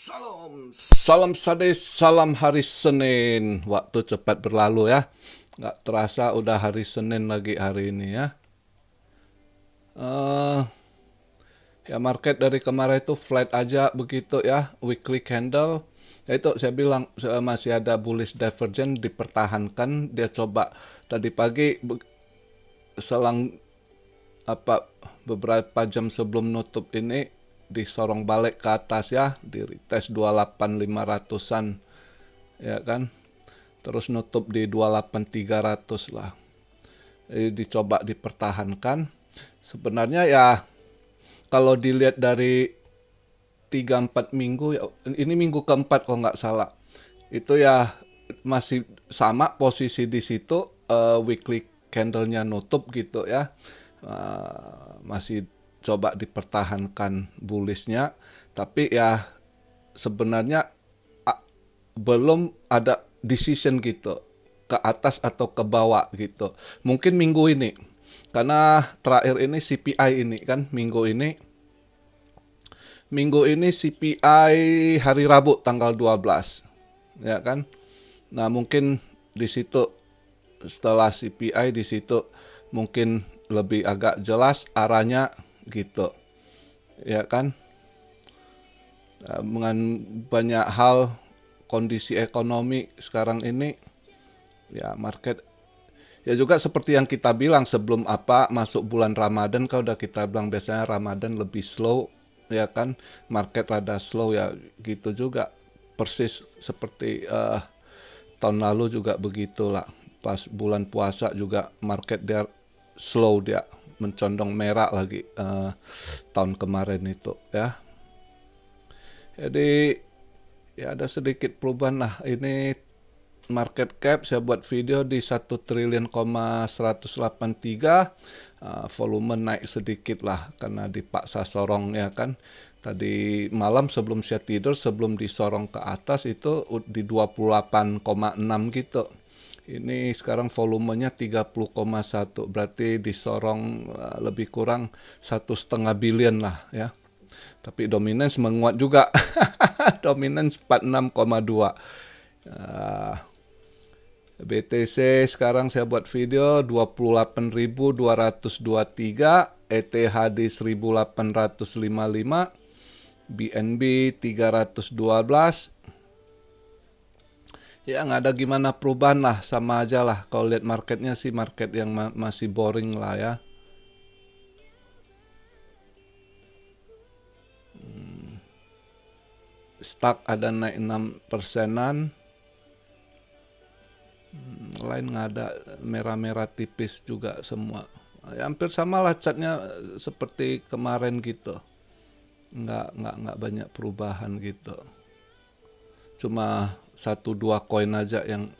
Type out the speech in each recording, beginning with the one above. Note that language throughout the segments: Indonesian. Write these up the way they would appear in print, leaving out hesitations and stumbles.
Salam sadis, salam hari Senin. Waktu cepat berlalu ya. Nggak terasa udah hari Senin lagi hari ini ya. Eh, Ya market dari kemarin itu flat aja begitu ya. Weekly candle. Ya itu saya bilang masih ada bullish divergence dipertahankan. Dia coba tadi pagi selang apa beberapa jam sebelum nutup ini disorong balik ke atas ya, di retest 28.500-an ya kan. Terus nutup di 28.300 lah. Jadi dicoba dipertahankan. Sebenarnya ya kalau dilihat dari 3-4 minggu ya, ini minggu keempat kalau nggak salah. Itu ya masih sama posisi di situ, weekly candlenya nutup gitu ya. Masih coba dipertahankan bullishnya, tapi ya sebenarnya belum ada decision gitu ke atas atau ke bawah gitu. Mungkin minggu ini karena terakhir ini CPI ini kan minggu ini CPI hari Rabu tanggal 12 ya kan. Nah, mungkin di situ setelah CPI di situ mungkin lebih agak jelas arahnya gitu ya kan. Dengan banyak hal kondisi ekonomi sekarang ini ya market ya juga seperti yang kita bilang sebelum masuk bulan Ramadan, kalau udah kita bilang biasanya Ramadan lebih slow ya kan, market rada slow ya gitu juga persis seperti tahun lalu juga begitulah, pas bulan puasa juga market dia slow, dia mencondong merah lagi tahun kemarin itu ya. Jadi ya ada sedikit perubahan lah. Ini market cap saya buat video di 1 triliun,183. Volume naik sedikit lah karena dipaksa sorong ya kan. Tadi malam sebelum saya tidur, sebelum disorong ke atas itu di 28,6 gitu. Ini sekarang volumenya 30,1, berarti disorong lebih kurang 1,5 bilion lah ya. Tapi dominance menguat juga. Dominance 46,2. BTC sekarang saya buat video 28.223, ETH di 1.855, BNB 312. Ya nggak ada gimana perubahan lah, sama aja lah. Kalau lihat marketnya sih market yang masih boring lah ya. Stock ada naik 6%-an. Lain nggak ada, merah-merah tipis juga semua. Ya, hampir sama lah catnya seperti kemarin gitu. Nggak banyak perubahan gitu. Cuma 1-2 koin aja yang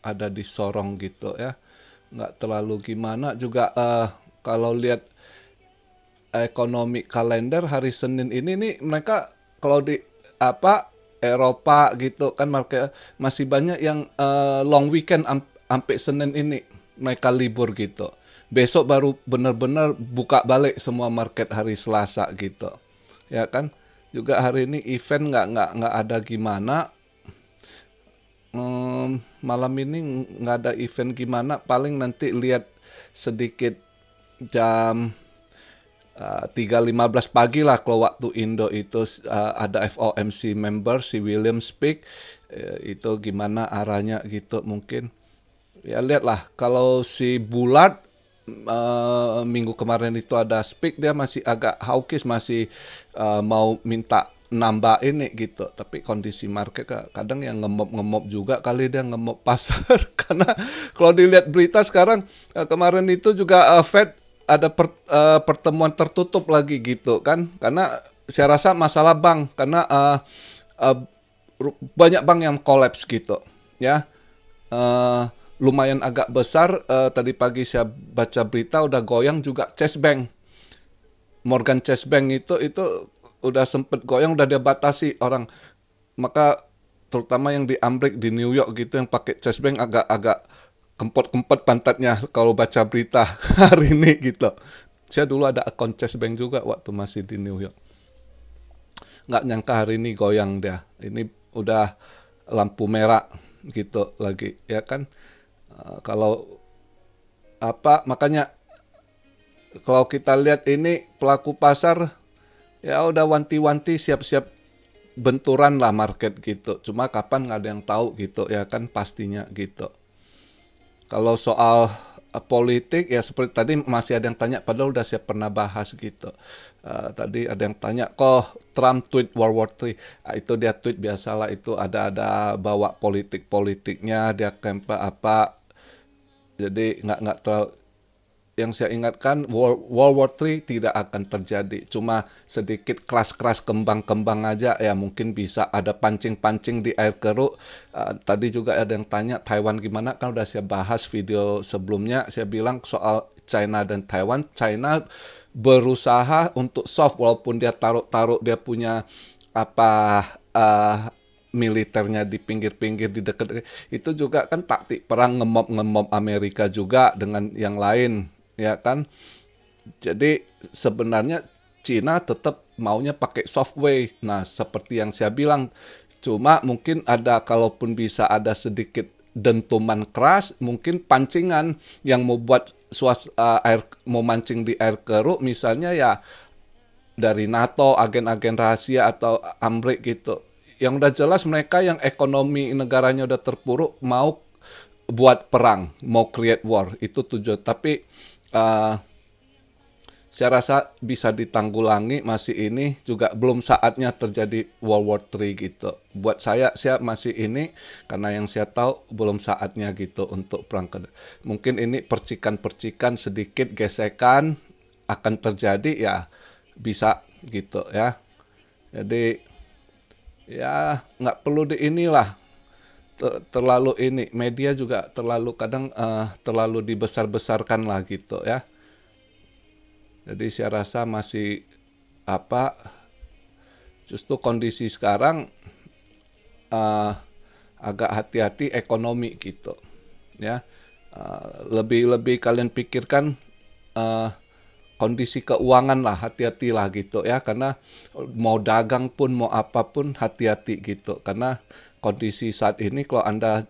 ada di sorong gitu ya. Nggak terlalu gimana juga. Kalau lihat ekonomi kalender hari Senin ini nih, mereka kalau di Eropa gitu kan market masih banyak yang long weekend sampai Senin ini mereka libur gitu. Besok baru benar-benar buka balik semua market hari Selasa gitu. Ya kan? Juga hari ini event nggak ada gimana. Malam ini nggak ada event gimana, paling nanti lihat sedikit jam 3.15 pagi lah kalau waktu Indo itu ada FOMC member si William speak, itu gimana arahnya gitu mungkin. Ya lihatlah kalau si Bulat minggu kemarin itu ada speak, dia masih agak hawkish, masih mau minta nambah ini gitu. Tapi kondisi market kadang yang ngemop juga kali, dia ngemop pasar. Karena kalau dilihat berita sekarang kemarin itu juga Fed ada pertemuan tertutup lagi gitu kan, karena saya rasa masalah bank, karena banyak bank yang kolaps gitu ya. Lumayan agak besar, tadi pagi saya baca berita udah goyang juga Chase Bank, Morgan Chase Bank itu udah sempet goyang, udah dia batasi orang, maka terutama yang di Amrik di New York gitu yang pakai Chase Bank agak kempot-kempot pantatnya kalau baca berita hari ini gitu. Saya dulu ada akun Chase Bank juga waktu masih di New York. nggak nyangka hari ini goyang dia. Ini udah lampu merah gitu lagi, ya kan? Kalau apa, makanya kalau kita lihat ini pelaku pasar ya udah wanti-wanti siap-siap benturan lah market gitu. Cuma kapan nggak ada yang tahu gitu ya kan pastinya gitu. Kalau soal politik ya seperti tadi masih ada yang tanya, padahal udah saya pernah bahas gitu. Tadi ada yang tanya, kok Trump tweet World War III? Itu dia tweet biasalah, itu ada bawa politik-politiknya, dia campaign apa. Jadi nggak terlalu, yang saya ingatkan World War III tidak akan terjadi. Cuma sedikit keras-keras kembang-kembang aja ya mungkin bisa ada pancing-pancing di air keruk. Tadi juga ada yang tanya Taiwan gimana, kan udah saya bahas video sebelumnya. Saya bilang soal China dan Taiwan. China berusaha untuk soft walaupun dia taruh-taruh dia punya apa militernya di pinggir-pinggir di dekat itu juga kan taktik perang ngemob Amerika juga dengan yang lain ya kan. Jadi sebenarnya Cina tetap maunya pakai software. Nah, seperti yang saya bilang, cuma mungkin ada kalaupun bisa ada sedikit dentuman keras, mungkin pancingan yang mau buat air mau mancing di air keruk misalnya ya dari NATO, agen-agen rahasia atau Amrik gitu. Yang udah jelas mereka yang ekonomi negaranya udah terpuruk mau buat perang, mau create war, itu tujuan. Tapi saya rasa bisa ditanggulangi masih ini juga belum saatnya terjadi World War III gitu. Buat saya masih ini karena yang saya tahu belum saatnya gitu untuk perang kedua. Mungkin ini percikan-percikan sedikit gesekan akan terjadi ya bisa gitu ya. Jadi ya nggak perlu di inilah terlalu ini media juga terlalu kadang terlalu dibesar-besarkan lah gitu ya. Jadi saya rasa masih apa justru kondisi sekarang agak hati-hati ekonomi gitu ya. Lebih kalian pikirkan kondisi keuangan lah, hati-hatilah gitu ya, karena mau dagang pun mau apapun hati-hati gitu karena kondisi saat ini kalau Anda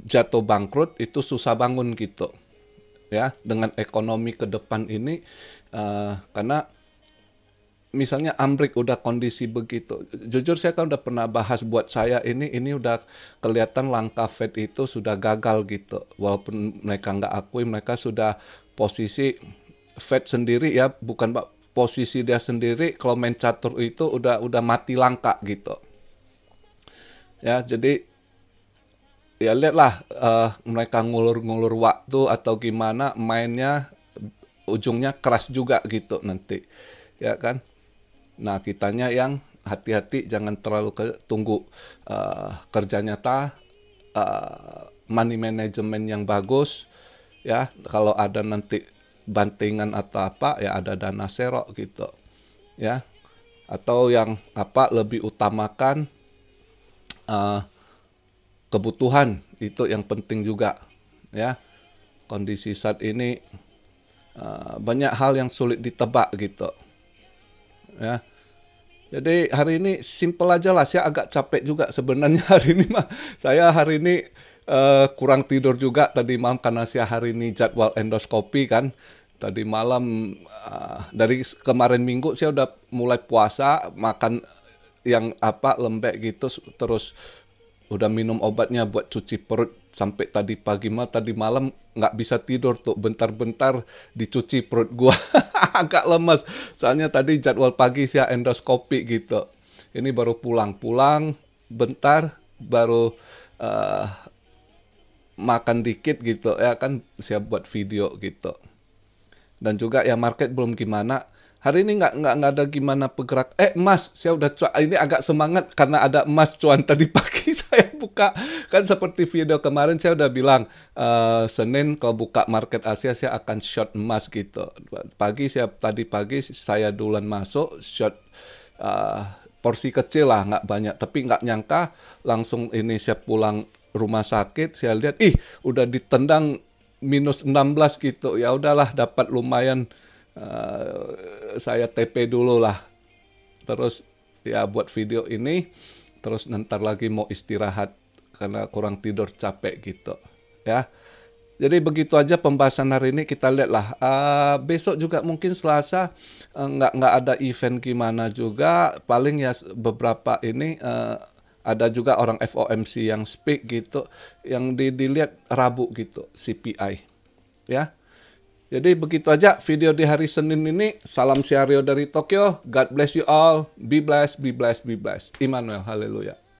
jatuh bangkrut itu susah bangun gitu ya dengan ekonomi ke depan ini karena misalnya Amrik udah kondisi begitu. Jujur saya kan udah pernah bahas buat saya ini udah kelihatan langkah Fed itu sudah gagal gitu. Walaupun mereka nggak akui, mereka sudah posisi Fed sendiri ya, bukan posisi dia sendiri kalau main catur itu udah mati langka gitu. Ya, jadi ya lihatlah mereka ngulur-ngulur waktu atau gimana mainnya ujungnya keras juga gitu nanti. Ya kan? Nah, kitanya yang hati-hati jangan terlalu tunggu kerja nyata, money management yang bagus ya. Kalau ada nanti bantingan atau apa ya ada dana serok gitu. Ya. Atau yang apa lebih utamakan kebutuhan itu yang penting juga ya. Kondisi saat ini banyak hal yang sulit ditebak gitu ya. Jadi hari ini simple aja lah, saya agak capek juga sebenarnya hari ini mah. Saya hari ini kurang tidur juga tadi malam karena saya hari ini jadwal endoskopi kan. Tadi malam dari kemarin minggu saya udah mulai puasa, makan yang apa lembek gitu terus udah minum obatnya buat cuci perut sampai tadi pagi tadi malam nggak bisa tidur tuh bentar-bentar dicuci perut gua agak lemas soalnya tadi jadwal pagi saya endoskopi gitu. Ini baru pulang bentar baru makan dikit gitu ya kan saya buat video gitu. Dan juga ya market belum gimana. Hari ini nggak ada gimana bergerak. Emas, saya udah ini agak semangat karena ada emas cuan tadi pagi saya buka. Kan seperti video kemarin saya udah bilang Senin kalau buka market Asia saya akan short emas gitu. Tadi pagi saya duluan masuk short porsi kecil lah nggak banyak. Tapi nggak nyangka langsung ini saya pulang rumah sakit saya lihat udah ditendang minus 16 gitu. Ya udahlah dapat lumayan. Saya TP dulu lah terus ya buat video ini, terus ntar lagi mau istirahat karena kurang tidur capek gitu ya. Jadi begitu aja pembahasan hari ini, kita lihatlah. Besok juga mungkin Selasa nggak ada event gimana juga, paling ya beberapa ini ada juga orang FOMC yang speak gitu, yang dilihat Rabu gitu, CPI ya. Jadi begitu aja video di hari Senin ini. Salam Siario dari Tokyo. God bless you all. Be blessed, be blessed, be blessed. Immanuel, haleluya.